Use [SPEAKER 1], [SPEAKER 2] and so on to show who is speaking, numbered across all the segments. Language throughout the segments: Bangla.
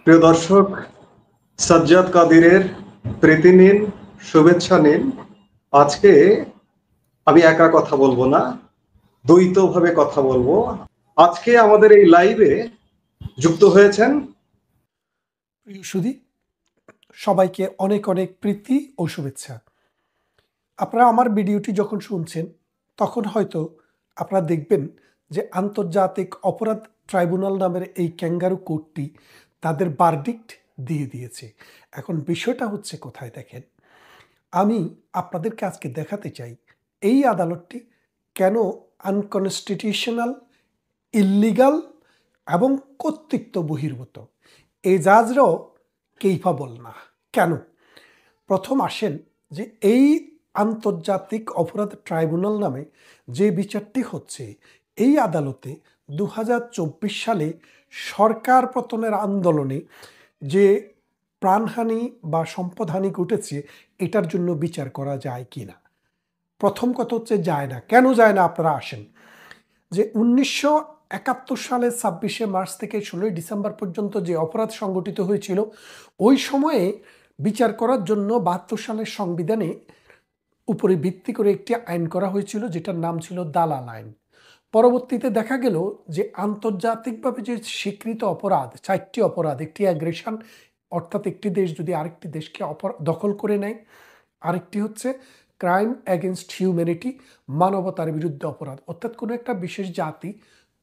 [SPEAKER 1] প্রিয় দর্শক, সাজ্জাদ কাদিরের প্রীতি নিন, শুভেচ্ছা নিন। আজকে আমি একা কথা বলবো না, দ্বৈতভাবে কথা বলবো। আজকে আমাদের এই লাইভে যুক্ত হয়েছেন
[SPEAKER 2] প্রিয় সুধী, সবাইকে অনেক অনেক প্রীতি ও শুভেচ্ছা। আপনারা আমার ভিডিওটি যখন শুনছেন তখন হয়তো আপনারা দেখবেন যে আন্তর্জাতিক অপরাধ ট্রাইব্যুনাল নামের এই ক্যাঙ্গারু কোর্টটি তাদের ভার্ডিক্ট দিয়ে দিয়েছে। এখন বিষয়টা হচ্ছে কোথায় দেখেন, আমি আপনাদেরকে আজকে দেখাতে চাই এই আদালতটি কেন আনকনস্টিটিউশনাল, ইল্লিগাল এবং কর্তৃত্ব বহির্ভূত। এই জাজরাও কেইফাবল না। কেন? প্রথম আসেন যে এই আন্তর্জাতিক অপরাধ ট্রাইব্যুনাল নামে যে বিচারটি হচ্ছে, এই আদালতে 2024 সালে সরকার পতনের আন্দোলনে যে প্রাণহানি বা সম্পদহানি ঘটেছে এটার জন্য বিচার করা যায় কি না। প্রথম কথা হচ্ছে যায় না। কেন যায় না? আপনারা আসেন যে 1971 সালে 26শে মার্চ থেকে 16ই ডিসেম্বর পর্যন্ত যে অপরাধ সংগঠিত হয়েছিল, ওই সময়ে বিচার করার জন্য 72 সালের সংবিধানে উপরে ভিত্তি করে একটি আইন করা হয়েছিল, যেটার নাম ছিল দালাল আইন। পরবর্তীতে দেখা গেল যে আন্তর্জাতিকভাবে যে স্বীকৃত অপরাধ, 4টি অপরাধ, একটি অ্যাগ্রেশন, অর্থাৎ একটি দেশ যদি আরেকটি দেশকে দখল করে নেয়, আরেকটি হচ্ছে ক্রাইম অ্যাগেনস্ট হিউম্যানিটি, মানবতার বিরুদ্ধে অপরাধ, অর্থাৎ কোনো একটা বিশেষ জাতি,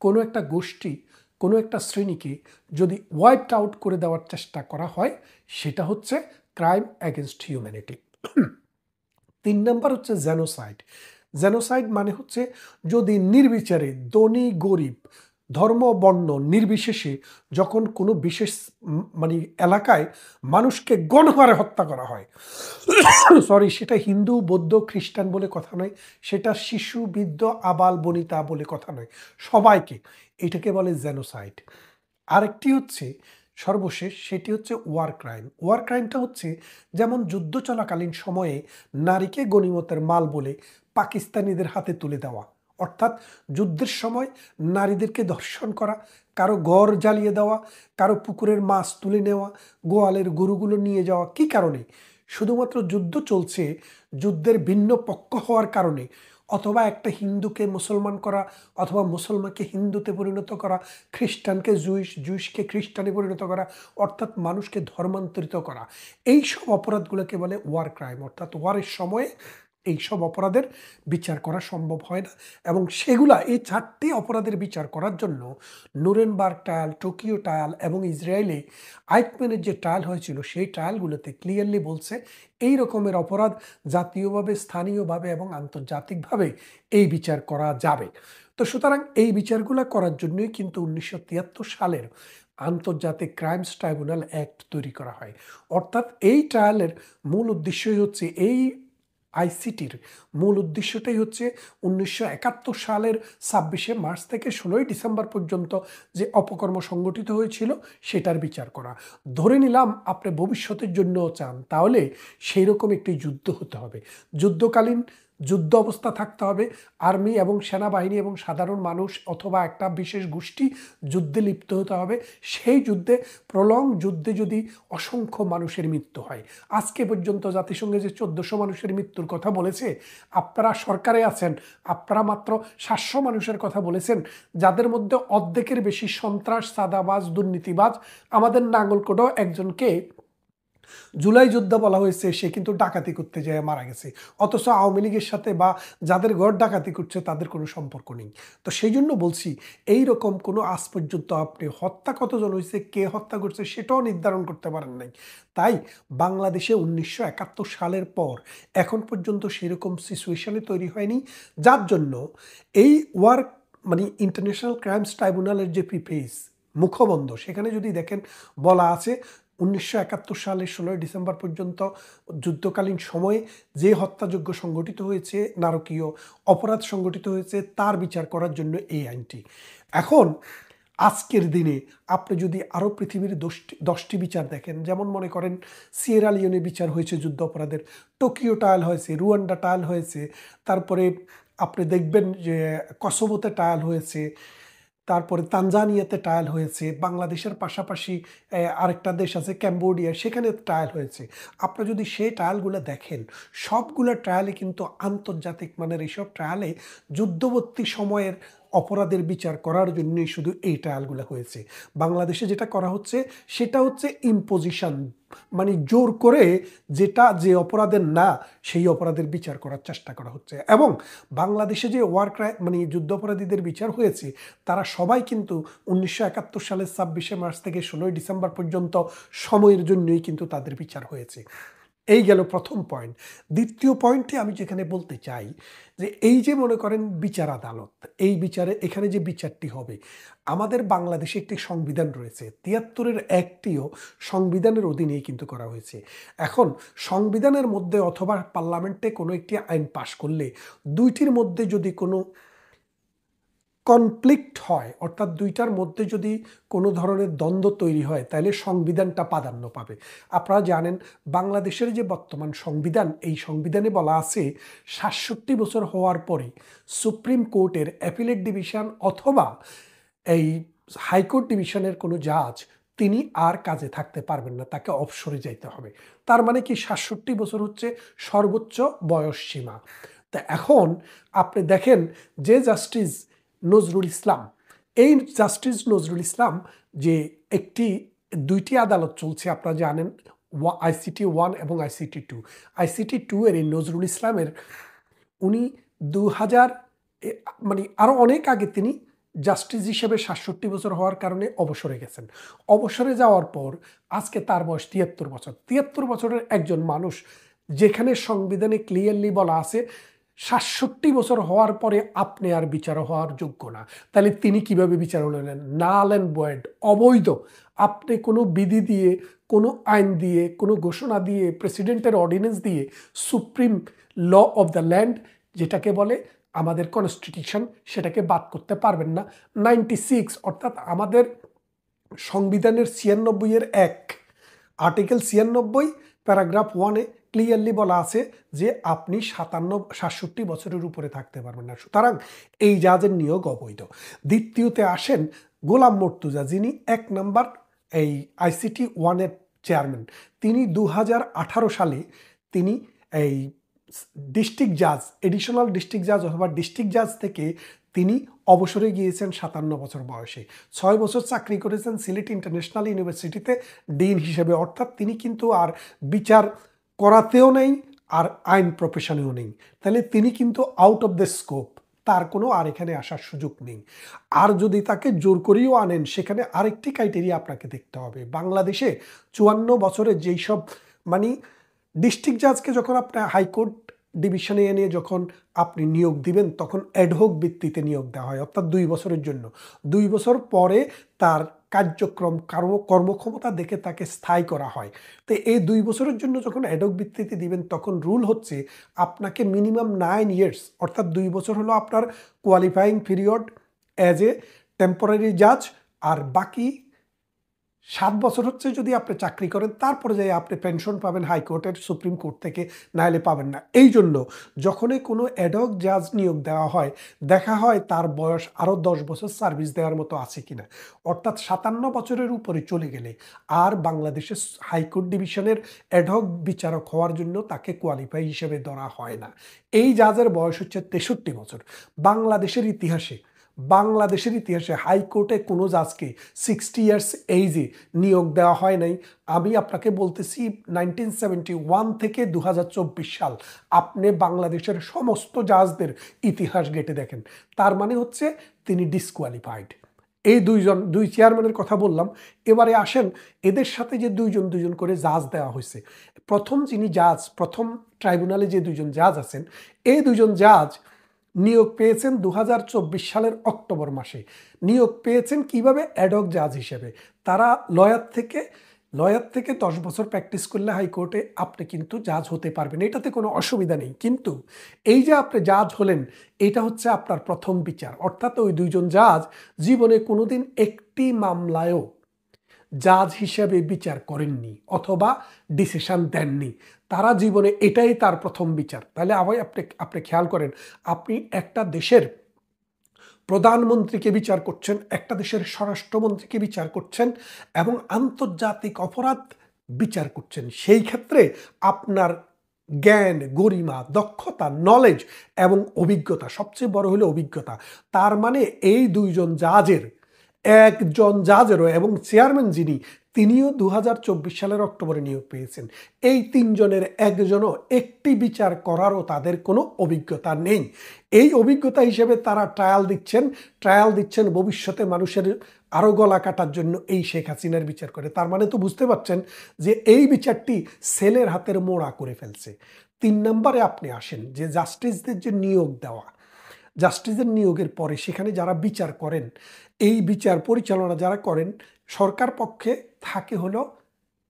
[SPEAKER 2] কোনো একটা গোষ্ঠী, কোনো একটা শ্রেণীকে যদি ওয়াইপড আউট করে দেওয়ার চেষ্টা করা হয়, সেটা হচ্ছে ক্রাইম অ্যাগেনস্ট হিউম্যানিটি। 3 নম্বর হচ্ছে জেনোসাইড। জেনোসাইড মানে হচ্ছে যদি নির্বিচারে ধনী গরিব, ধর্ম বর্ণ নির্বিশেষে যখন কোনো বিশেষ মানে এলাকায় মানুষকে গণহারে হত্যা করা হয়, সরি, সেটা হিন্দু বৌদ্ধ খ্রিস্টান বলে কথা নয়, সেটা শিশু বৃদ্ধ আবাল বনিতা বলে কথা নয়, সবাইকে, এটাকে বলে জেনোসাইড। আরেকটি হচ্ছে সর্বশেষ, সেটি হচ্ছে ওয়ার ক্রাইম। ওয়ার ক্রাইমটা হচ্ছে যেমন যুদ্ধ চলাকালীন সময়ে নারীকে গনিমতের মাল বলে পাকিস্তানিদের হাতে তুলে দেওয়া, অর্থাৎ যুদ্ধের সময় নারীদেরকে ধর্ষণ করা, কারো ঘর জ্বালিয়ে দেওয়া, কারো পুকুরের মাছ তুলে নেওয়া, গোয়ালের গরুগুলো নিয়ে যাওয়া। কি কারণে? শুধুমাত্র যুদ্ধ চলছে, যুদ্ধের ভিন্ন পক্ষ হওয়ার কারণে, অথবা একটা হিন্দুকে মুসলমান করা, অথবা মুসলমানকে হিন্দুতে পরিণত করা, খ্রিস্টানকে জুইশকে খ্রিস্টানে পরিণত করা, অর্থাৎ মানুষকে ধর্মান্তরিত করা। এই সব অপরাধগুলোকে বলে ওয়ার ক্রাইম, অর্থাৎ ওয়ারের সময়ে এই সব অপরাধের বিচার করা সম্ভব হয় না। এবং সেগুলা, এই 4টি অপরাধের বিচার করার জন্য নুরেনবার্গ ট্রায়াল, টোকিও ট্রায়াল এবং ইসরায়েলে আইকম্যানের যে ট্রায়াল হয়েছিল, সেই ট্রায়ালগুলোতে ক্লিয়ারলি বলছে এই রকমের অপরাধ জাতীয়ভাবে, স্থানীয়ভাবে এবং আন্তর্জাতিকভাবে এই বিচার করা যাবে। তো সুতরাং এই বিচারগুলো করার জন্যই কিন্তু 1973 সালের আন্তর্জাতিক ক্রাইমস ট্রাইব্যুনাল অ্যাক্ট তৈরি করা হয়। অর্থাৎ এই ট্রায়ালের মূল উদ্দেশ্যই হচ্ছে, এই আইসিটির মূল উদ্দেশ্যটাই হচ্ছে 1971 সালের 26শে মার্চ থেকে 16ই ডিসেম্বর পর্যন্ত যে অপকর্ম সংগঠিত হয়েছিল সেটার বিচার করা। ধরে নিলাম আপনি ভবিষ্যতের জন্যও চান, তাহলে সেই রকম একটি যুদ্ধ হতে হবে, যুদ্ধকালীন যুদ্ধ অবস্থা থাকতে হবে, আর্মি এবং সেনাবাহিনী এবং সাধারণ মানুষ অথবা একটা বিশেষ গোষ্ঠী যুদ্ধে লিপ্ত হতে হবে। সেই যুদ্ধে, প্রলং যুদ্ধে যদি অসংখ্য মানুষের মৃত্যু হয়, আজকে পর্যন্ত জাতিসংঘে যে 1400 মানুষের মৃত্যুর কথা বলেছে, আপনারা সরকারে আছেন, আপনারা মাত্র 700 মানুষের কথা বলেছেন, যাদের মধ্যে অর্ধেকের বেশি সন্ত্রাস, সাদাবাজ, দুর্নীতিবাজ। আমাদের নাঙ্গলকোটেও একজনকে জুলাই যোদ্ধা বলা হয়েছে, সে কিন্তু ডাকাতি করতে যায় মারা গেছে, অথচ আওয়ামী লীগের সাথে বা যাদের ঘর ডাকাতি করছে তাদের কোনো সম্পর্ক নেই। তো সেই জন্য বলছি, এই রকম কোনো আজ পর্যন্ত আপনি হত্যা কতজন হয়েছে, কে হত্যা করছে সেটাও নির্ধারণ করতে পারেন নাই। তাই বাংলাদেশে 1971 সালের পর এখন পর্যন্ত সেরকম সিচুয়েশনে তৈরি হয়নি, যার জন্য এই ওয়ার মানে ইন্টারন্যাশনাল ক্রাইমস ট্রাইব্যুনালের যে প্রিফেস মুখবন্ধ, সেখানে যদি দেখেন বলা আছে 1971 সালের 16ই ডিসেম্বর পর্যন্ত যুদ্ধকালীন সময়ে যে হত্যাযজ্ঞ সংগঠিত হয়েছে, নারকীয় অপরাধ সংগঠিত হয়েছে, তার বিচার করার জন্য এই আইনটি। এখন আজকের দিনে আপনি যদি আরও পৃথিবীর 10টি বিচার দেখেন, যেমন মনে করেন সিয়েরা লিওনে বিচার হয়েছে যুদ্ধ অপরাধের, টোকিও ট্রায়াল হয়েছে, রুয়ান্ডা ট্রায়াল হয়েছে, তারপরে আপনি দেখবেন যে কসোভোতে ট্রায়াল হয়েছে, তারপরে তানজানিয়াতে ট্রায়াল হয়েছে, বাংলাদেশের পাশাপাশি আরেকটা দেশ আছে ক্যাম্বোডিয়া, সেখানে ট্রায়াল হয়েছে। আপনারা যদি সেই ট্রায়ালগুলো দেখেন, সবগুলো ট্রায়ালে কিন্তু আন্তর্জাতিক মানের এইসব ট্রায়ালে যুদ্ধবর্তী সময়ের অপরাধের বিচার করার জন্যই শুধু এই ট্রায়ালগুলো হয়েছে। বাংলাদেশে যেটা করা হচ্ছে সেটা হচ্ছে ইম্পোজিশন, মানে জোর করে যেটা যে অপরাধের না সেই অপরাধের বিচার করার চেষ্টা করা হচ্ছে। এবং বাংলাদেশে যে মানে যুদ্ধাপরাধীদের বিচার হয়েছে তারা সবাই কিন্তু 1971 সালের 26শে মার্চ থেকে 16ই ডিসেম্বর পর্যন্ত সময়ের জন্যই কিন্তু তাদের বিচার হয়েছে। এই গেল প্রথম পয়েন্ট। দ্বিতীয় পয়েন্টে আমি যেখানে বলতে চাই যে এই যে মনে করেন বিচার আদালত, এই বিচারে এখানে যে বিচারটি হবে, আমাদের বাংলাদেশে একটি সংবিধান রয়েছে, 73-এর একটিও সংবিধানের অধীনেই কিন্তু করা হয়েছে। এখন সংবিধানের মধ্যে অথবা পার্লামেন্টে কোনো একটি আইন পাশ করলে দুইটির মধ্যে যদি কোনো কনফ্লিক্ট হয়, অর্থাৎ দুইটার মধ্যে যদি কোনো ধরনের দ্বন্দ্ব তৈরি হয়, তাহলে সংবিধানটা প্রাধান্য পাবে। আপনারা জানেন বাংলাদেশের যে বর্তমান সংবিধান, এই সংবিধানে বলা আছে 67 বছর হওয়ার পরে সুপ্রিম কোর্টের অ্যাপিলেট ডিভিশন অথবা এই হাইকোর্ট ডিভিশনের কোনো জাজ তিনি আর কাজে থাকতে পারবেন না, তাকে অবসরে যাইতে হবে। তার মানে কি 67 বছর হচ্ছে সর্বোচ্চ বয়স সীমা। তা এখন আপনি দেখেন যে জাস্টিস নজরুল ইসলাম, এই জাস্টিস নজরুল ইসলাম যে দুইটি আদালত চলছে আপনারা জানেন, ICT 1 এবং ICT 2। ICT 2 এর এই নজরুল ইসলামের উনি 2000 মানে আরও অনেক আগে তিনি জাস্টিস হিসেবে 67 বছর হওয়ার কারণে অবসরে গেছেন। অবসরে যাওয়ার পর আজকে তার বয়স 73 বছর। 73 বছরের একজন মানুষ, যেখানে সংবিধানে ক্লিয়ারলি বলা আছে 67 বছর হওয়ার পরে আপনি আর বিচার হওয়ার যোগ্য না, তাহলে তিনি কিভাবে বিচার হলেন? নাল অ্যান্ড ভয়েড, অবৈধ। আপনি কোনো বিধি দিয়ে, কোনো আইন দিয়ে, কোনো ঘোষণা দিয়ে, প্রেসিডেন্টের অর্ডিন্যান্স দিয়ে supreme law of the land যেটাকে বলে আমাদের কনস্টিটিউশন, সেটাকে বাদ করতে পারবেন না। 96 অর্থাৎ আমাদের সংবিধানের 96-এর 1 আর্টিকেল 96 প্যারাগ্রাফ 1-এ ক্লিয়ারলি বলা আছে যে আপনি 67 বছরের উপরে থাকতে পারবেন না। সুতরাং এই জাজের নিয়োগ অবৈধ। দ্বিতীয়তে আসেন গোলাম মর্তুজা, যিনি 1 নম্বর এই ICT 1-এর চেয়ারম্যান। তিনি 2018 সালে তিনি এই ডিস্ট্রিক্ট জাজ, এডিশনাল ডিস্ট্রিক্ট জাজ অথবা ডিস্ট্রিক্ট জাজ থেকে তিনি অবসরে গিয়েছেন 57 বছর বয়সে। 6 বছর চাকরি করেছেন সিলেট ইন্টারন্যাশনাল ইউনিভার্সিটিতে ডিন হিসেবে, অর্থাৎ তিনি কিন্তু আর বিচার করাতেও নেই আর আইন প্রফেশনেও নেই, তাহলে তিনি কিন্তু আউট অফ দ্য স্কোপ, তার কোনো আর এখানে আসার সুযোগ নেই। আর যদি তাকে জোর করেও আনেন, সেখানে আরেকটি ক্রাইটেরিয়া আপনাকে দেখতে হবে। বাংলাদেশে 54 বছরের যেই সব মানে ডিস্ট্রিক্ট জাজকে যখন আপনার হাইকোর্ট ডিভিশনে এনে যখন আপনি নিয়োগ দিবেন, তখন অ্যাডহক ভিত্তিতে নিয়োগ দেওয়া হয়, অর্থাৎ 2 বছরের জন্য। 2 বছর পরে তার কার্যক্রম কর্মক্ষমতা দেখে তাকে স্থায়ী করা হয়। তো এই 2 বছরের জন্য যখন অ্যাডহক ভিত্তিতে দিবেন, তখন রুল হচ্ছে আপনাকে মিনিমাম 9 ইয়ার্স, অর্থাৎ 2 বছর হলো আপনার qualifying period as a temporary জাজ, আর বাকি 7 বছর হচ্ছে যদি আপনি চাকরি করেন, তারপরে যাই আপনি পেনশন পাবেন হাইকোর্টের, সুপ্রিম কোর্ট থেকে, নাহলে পাবেন না। এই জন্য যখনই কোনো অ্যাডহক জাজ নিয়োগ দেওয়া হয়, দেখা হয় তার বয়স আরও 10 বছর সার্ভিস দেওয়ার মতো আছে কিনা, অর্থাৎ 57 বছরের উপরে চলে গেলে আর বাংলাদেশের হাইকোর্ট ডিভিশনের অ্যাডহক বিচারক হওয়ার জন্য তাকে কোয়ালিফাই হিসেবে ধরা হয় না। এই জাজের বয়স হচ্ছে 63 বছর। বাংলাদেশের ইতিহাসে হাইকোর্টে কোনো জাজকে 60 ইয়ার্স এইজে নিয়োগ দেওয়া হয় নাই। আমি আপনাকে বলতেছি 1971 থেকে 2024 সাল আপনি বাংলাদেশের সমস্ত জাজদের ইতিহাস ঘেঁটে দেখেন, তার মানে হচ্ছে তিনি ডিসকোয়ালিফাইড। এই দুই চেয়ারম্যানের কথা বললাম। এবারে আসেন এদের সাথে যে দুইজন করে জাজ দেওয়া হয়েছে। প্রথম ট্রাইব্যুনালে যে 2জন জাজ আছেন, এই 2জন জাজ নিয়োগ পেয়েছেন 2024 সালের অক্টোবর মাসে। নিয়োগ পেয়েছেন কিভাবে? অ্যাডহক জাজ হিসেবে। তারা লয়ার থেকে 10 বছর প্র্যাকটিস করলে হাইকোর্টে আপনি কিন্তু জাজ হতে পারবেন, এটাতে কোনো অসুবিধা নেই। কিন্তু এই যে আপনি জাজ হলেন, এটা হচ্ছে আপনার প্রথম বিচার, অর্থাৎ ওই 2জন জাজ জীবনে কোনোদিন একটি মামলায়ও জাজ হিসেবে বিচার করেননি অথবা ডিসিশন দেননি। তারা জীবনে এটাই তার প্রথম বিচার। তাহলে আপনি খেয়াল করেন, আপনি একটা দেশের প্রধানমন্ত্রীকে বিচার করছেন, একটা দেশের স্বরাষ্ট্রমন্ত্রীকে বিচার করছেন এবং আন্তর্জাতিক অপরাধ বিচার করছেন। সেই ক্ষেত্রে আপনার জ্ঞান, গরিমা, দক্ষতা, নলেজ এবং অভিজ্ঞতা, সবচেয়ে বড় হলো অভিজ্ঞতা। তার মানে এই দুইজন জাজের, একজন জাজেরও এবং চেয়ারম্যান যিনি, তিনিও 2024 সালের অক্টোবরে নিয়োগ পেয়েছেন। এই তিনজনের একজনও একটি বিচার করারও তাদের কোনো অভিজ্ঞতা নেই। এই অভিজ্ঞতা হিসেবে তারা ট্রায়াল দিচ্ছেন ভবিষ্যতে মানুষের আরও গলা কাটার জন্য এই শেখ হাসিনার বিচার করে। তার মানে তো বুঝতে পারছেন যে এই বিচারটি ছেলের হাতের মোড়া করে ফেলছে। 3 নম্বরে আপনি আসেন যে জাস্টিসদের যে নিয়োগ দেওয়া, জাস্টিসের নিয়োগের পরে সেখানে যারা বিচার করেন, এই বিচার পরিচালনা যারা করেন, সরকার পক্ষে থাকে হলো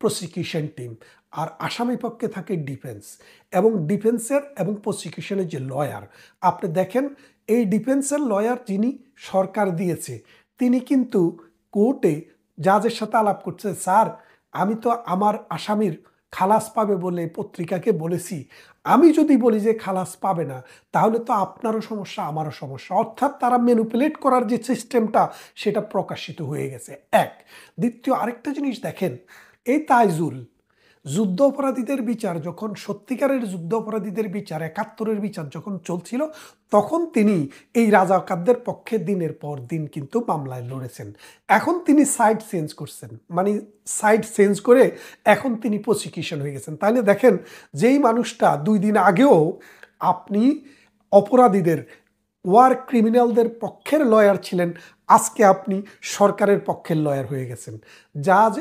[SPEAKER 2] প্রসিকিউশন টিম, আর আসামি পক্ষে থাকে ডিফেন্স। এবং ডিফেন্সের এবং প্রসিকিউশনের যে লয়ার, আপনি দেখেন এই ডিফেন্সের লয়ার যিনি সরকার দিয়েছে, তিনি কিন্তু কোর্টে জাজের সাথে আলাপ করছে, স্যার আমি তো আমার আসামির খালাস পাবে বলে পত্রিকাকে বলেছি, আমি যদি বলি যে খালাস পাবে না তাহলে তো আপনারও সমস্যা আমারও সমস্যা। অর্থাৎ তারা ম্যানিপুলেট করার যে সিস্টেমটা সেটা প্রকাশিত হয়ে গেছে। এক, দ্বিতীয় আরেকটা জিনিস দেখেন, এই তাইজুল যুদ্ধ অপরাধীদের বিচার যখন, সত্যিকারের যুদ্ধ অপরাধীদের বিচার, 71-এর বিচার যখন চলছিল, তখন তিনি এই রাজাকারদের পক্ষে দিনের পর দিন কিন্তু মামলায় লড়েছেন। এখন তিনি সাইড চেঞ্জ করছেন, মানে সাইড চেঞ্জ করে এখন তিনি প্রসিকিউশন হয়ে গেছেন। তাহলে দেখেন, যেই মানুষটা 2 দিন আগেও আপনি অপরাধীদের, ওয়ার ক্রিমিনালদের পক্ষের লয়ার ছিলেন, আজকে আপনি সরকারের পক্ষের লয়ার হয়ে গেছেন। জাজ,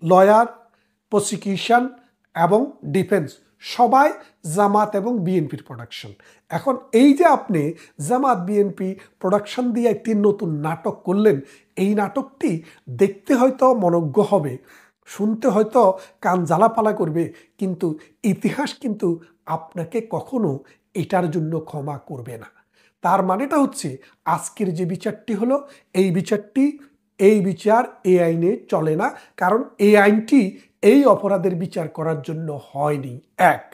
[SPEAKER 2] লয়ার, প্রসিকিউশন এবং ডিফেন্স সবাই জামাত এবং বিএনপির প্রোডাকশন। এখন এই যে আপনি জামাত বিএনপি প্রোডাকশন দিয়ে একটি নতুন নাটক করলেন, এই নাটকটি দেখতে হয়তো মনোজ্ঞ হবে, শুনতে হয়তো কান জ্বালাপালা করবে, কিন্তু ইতিহাস কিন্তু আপনাকে কখনো এটার জন্য ক্ষমা করবে না। তার মানেটা হচ্ছে আজকের যে বিচারটি হলো, এই বিচার এই আইনে চলে না, কারণ এই আইনটি এই অপরাধের বিচার করার জন্য হয়নি। এক,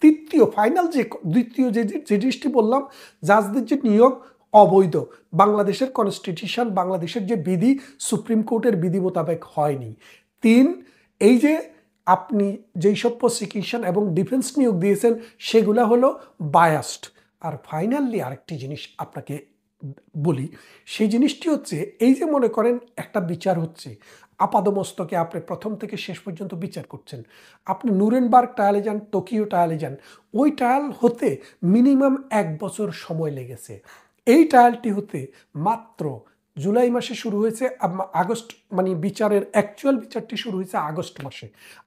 [SPEAKER 2] দ্বিতীয় যে জিনিসটি বললাম, জাজদের যে নিয়োগ অবৈধ, বাংলাদেশের কনস্টিটিউশন, বাংলাদেশের যে বিধি, সুপ্রিম কোর্টের বিধি মোতাবেক হয়নি। 3, এই যে আপনি যেই সব প্রসিকিউশন এবং ডিফেন্স নিয়োগ দিয়েছেন সেগুলা হলো বায়াসড। আর ফাইনালি আরেকটি জিনিস আপনাকে বলি, সেই জিনিসটি হচ্ছে, এই যে মনে করেন একটা বিচার হচ্ছে, আপাদমস্তকে আপনি প্রথম থেকে শেষ পর্যন্ত বিচার করছেন, আপনি নুরেনবার্গ ট্রায়ালে যান, টোকিও ট্রায়ালে যান, ওই ট্রায়াল হতে মিনিমাম 1 বছর সময় লেগেছে। এই ট্রায়ালটি হতে মাত্র জুলাই মাসে শুরু হয়েছে, আগস্ট, মানে বিচারের অ্যাকচুয়াল বিচারটি শুরু হয়েছে আগস্ট মাসে,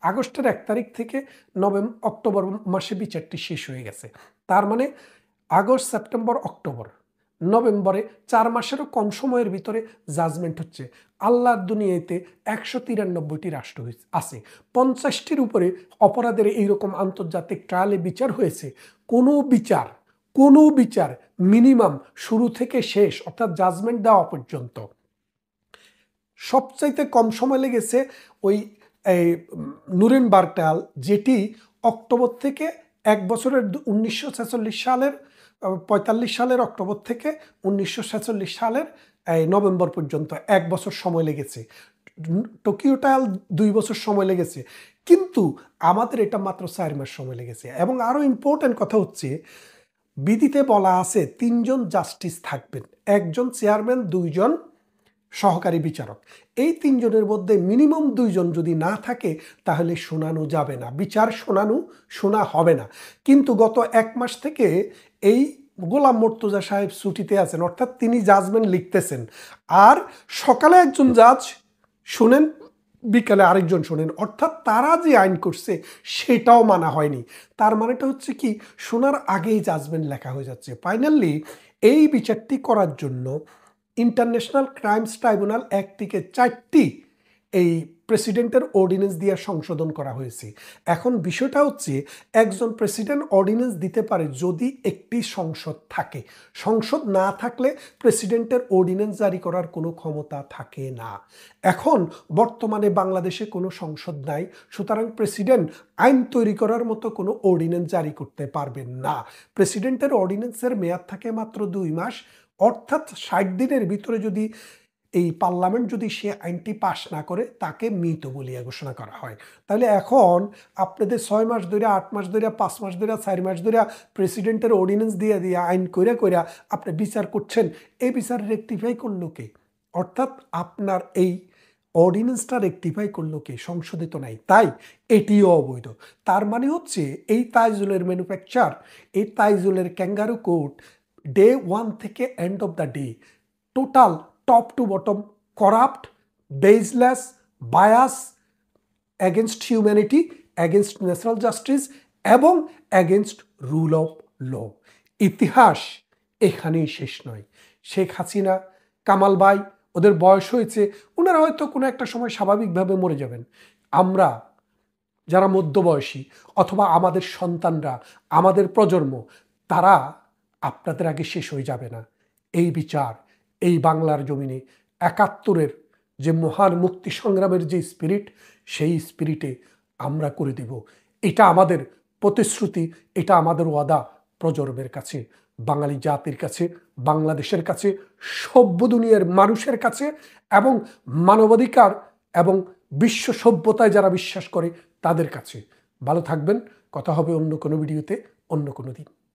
[SPEAKER 2] আগস্টের 1 তারিখ থেকে অক্টোবর মাসে বিচারটি শেষ হয়ে গেছে। তার মানে আগস্ট, সেপ্টেম্বর, অক্টোবর, নভেম্বরে 4 মাসেরও কম সময়ের ভিতরে জাজমেন্ট হচ্ছে। আল্লাহর দুনিয়াতে 193টি রাষ্ট্র আছে, 50টির উপরে অপরাধের এইরকম আন্তর্জাতিক ট্রায়ালে বিচার হয়েছে। কোনো বিচার মিনিমাম শুরু থেকে শেষ, অর্থাৎ জাজমেন্ট দেওয়া পর্যন্ত সবচাইতে কম সময় লেগেছে ওই নুরেনবার্গ ট্রায়াল, যেটি অক্টোবর থেকে 1 বছরের 1946 সালের 45 সালের অক্টোবর থেকে 1946 সালের নভেম্বর পর্যন্ত 1 বছর সময় লেগেছে। টোকিও ট্রায়াল 2 বছর সময় লেগেছে, কিন্তু আমাদের এটা মাত্র 4 মাস সময় লেগেছে। এবং আরও ইম্পর্টেন্ট কথা হচ্ছে, বিধিতে বলা আছে 3 জন জাস্টিস থাকবেন, 1 জন চেয়ারম্যান, 2 জন সহকারী বিচারক। এই 3 জনের মধ্যে মিনিমাম 2 জন যদি না থাকে তাহলে শোনানো যাবে না, বিচার শোনা হবে না। কিন্তু গত 1 মাস থেকে এই গোলাম মর্তুজা সাহেব ছুটিতে আছেন, অর্থাৎ তিনি জাজমেন্ট লিখতেছেন, আর সকালে একজন জাজ শুনেন, বিকালে আরেকজন শোনেন, অর্থাৎ তারা যে আইন করছে সেটাও মানা হয়নি। তার মানেটা হচ্ছে কি, শোনার আগেই জাজমেন্ট লেখা হয়ে যাচ্ছে। ফাইনালি এই বিচারটি করার জন্য ইন্টারন্যাশনাল ক্রাইমস ট্রাইব্যুনাল একটিকে 4টি এই প্রেসিডেন্টের অর্ডিন্যান্স দিয়ে সংশোধন করা হয়েছে। এখন বিষয়টা হচ্ছে একজন প্রেসিডেন্ট অর্ডিন্যান্স দিতে পারে যদি একটি সংসদ থাকে। সংসদ না থাকলে প্রেসিডেন্টের অর্ডিন্যান্স জারি করার কোনো ক্ষমতা থাকে না। এখন বর্তমানে বাংলাদেশে কোনো সংসদ নাই, সুতরাং প্রেসিডেন্ট আইন তৈরি করার মতো কোনো অর্ডিন্যান্স জারি করতে পারবেন না। প্রেসিডেন্টের অর্ডিন্যান্সের মেয়াদ থাকে মাত্র 2 মাস, অর্থাৎ 60 দিনের ভিতরে যদি এই পার্লামেন্ট যদি সে আইনটি পাশ না করে তাকে মৃত বলিয়া ঘোষণা করা হয়। তাহলে এখন আপনাদের 6 মাস ধরে, 8 মাস ধরে, 5 মাস ধরে, 4 মাস ধরে প্রেসিডেন্টের অর্ডিন্যান্স দিয়ে আইন কইরা কইরা আপনি বিচার করছেন, এই বিচার রেকটিফাই করলো কে? অর্থাৎ আপনার এই অর্ডিন্যান্সটা রেকটিফাই করলো কে? সংশোধিত নাই, তাই এটিও অবৈধ। তার মানে হচ্ছে এই তাইজুলের ম্যানুফ্যাকচার, এই তাইজুলের ক্যাঙ্গারু কোর্ট ডে 1 থেকে end of the day total top to bottom corrupt, baseless, bias, against humanity, against natural justice এবং এগেনস্ট রুল অফ ল। ইতিহাস এখানেই শেষ নয়। শেখ হাসিনা, কামাল ভাই, ওদের বয়স হয়েছে, ওনারা হয়তো কোনো একটা সময় স্বাভাবিকভাবে মরে যাবেন। আমরা যারা মধ্যবয়সী অথবা আমাদের সন্তানরা, আমাদের প্রজন্ম, তারা আপনাদের আগে শেষ হয়ে যাবে না। এই বিচার এই বাংলার জমিনে ৭১-এর যে মহান মুক্তি সংগ্রামের যে স্পিরিট, সেই স্পিরিটে আমরা করে দেব। এটা আমাদের প্রতিশ্রুতি, এটা আমাদের ওয়াদা প্রজন্মের কাছে, বাঙালি জাতির কাছে, বাংলাদেশের কাছে, সভ্য দুনিয়ার মানুষের কাছে এবং মানবাধিকার এবং বিশ্ব সভ্যতায় যারা বিশ্বাস করে তাদের কাছে। ভালো থাকবেন, কথা হবে অন্য কোনো ভিডিওতে, অন্য কোনো দিন।